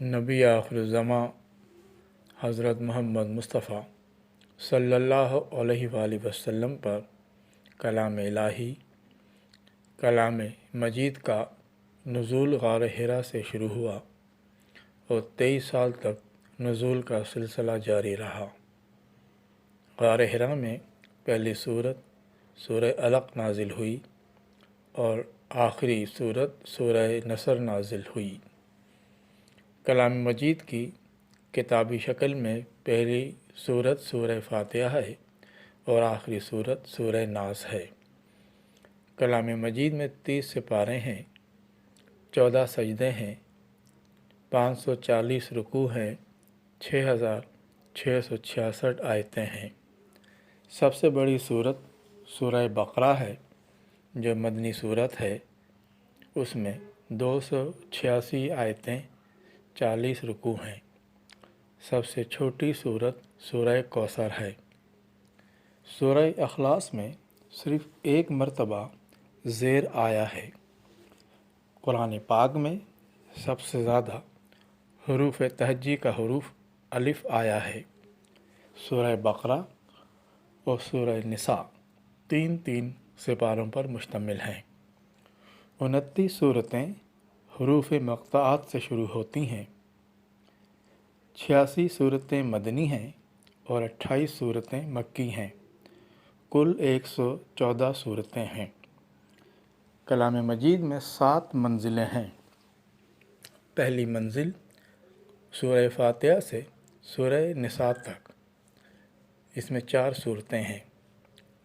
نبی آخر زمان حضرت محمد مصطفیٰ صلی اللہ علیہ وآلہ وسلم پر کلام الہی کلام مجید کا نزول غار حرا سے شروع ہوا اور 23 سال تک نزول کا سلسلہ جاری رہا۔ غار حرا میں پہلی سورت سورہ علق نازل ہوئی اور آخری سورت سورہ نصر نازل ہوئی۔ کلام مجید کی کتابی شکل میں پہلی سورت سورہ فاتحہ ہے اور آخری سورت سورہ ناس ہے۔ کلام مجید میں 30 سپارے ہیں، 14 سجدے ہیں، 540 رکوع ہیں، 6666 آیتیں ہیں۔ سب سے بڑی سورت سورہ بقرہ ہے جو مدنی سورت ہے، اس میں 286 آیتیں، 40 رکوع ہیں۔ سب سے چھوٹی سورت سورہ کوثر ہے۔ سورہ اخلاص میں صرف ایک مرتبہ زیر آیا ہے۔ قرآن پاک میں سب سے زیادہ حروف تہجی کا حروف الف آیا ہے۔ سورہ بقرہ اور سورہ نساء 3 سپاروں پر مشتمل ہیں۔ 29 صورتیں حروف مقطعات سے شروع ہوتی ہیں، 86 صورتیں مدنی ہیں اور 28 صورتیں مکی ہیں۔ کل 114 صورتیں ہیں۔ کلام مجید میں 7 منزلیں ہیں۔ پہلی منزل سورہ فاتحہ سے سورہ نساء تک، اس میں 4 صورتیں ہیں۔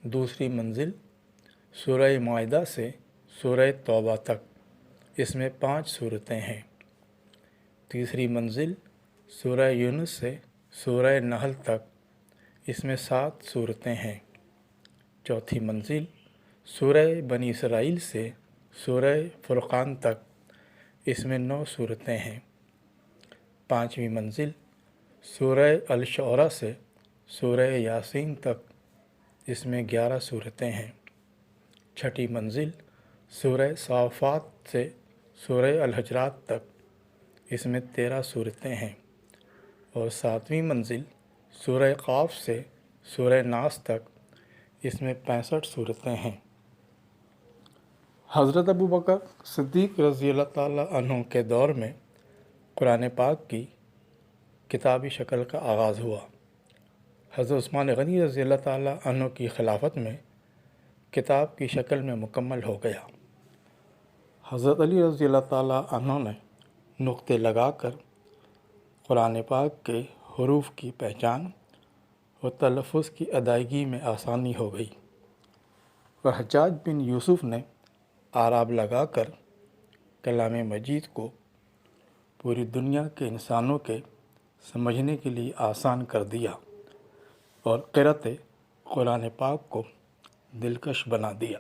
دوسری منزل سورہ مائدہ سے سورہ توبہ تک، اس میں 5 صورتیں ہیں۔ تیسری منزل سورہ یونس سے سورہ نحل تک، اس میں 7 صورتیں ہیں۔ چوتھی منزل سورہ بنی اسرائیل سے سورہ فرقان تک، اس میں 9 صورتیں ہیں۔ پانچویں منزل سورہ الشعراء سے سورہ یاسین تک، اس میں 11 صورتیں ہیں۔ چھٹی منزل سورہ صافات سے سورہ الحجرات تک، اس میں 13 صورتیں ہیں۔ اور 7ویں منزل سورہ قاف سے سورہ ناس تک، اس میں 65 صورتیں ہیں۔ حضرت ابوبکر صدیق رضی اللہ تعالیٰ عنہ کے دور میں قرآن پاک کی کتابی شکل کا آغاز ہوا۔ حضرت عثمان غنی رضی اللہ تعالیٰ عنہ کی خلافت میں کتاب کی شکل میں مکمل ہو گیا۔ حضرت علی رضی اللہ تعالیٰ عنہ نے نقطے لگا کر قرآن پاک کے حروف کی پہچان اور تلفظ کی ادائیگی میں آسانی ہو گئی، اور حجاج بن یوسف نے اعراب لگا کر کلام مجید کو پوری دنیا کے انسانوں کے سمجھنے کے لیے آسان کر دیا اور قرأت قرآن پاک کو دلکش بنا دیا۔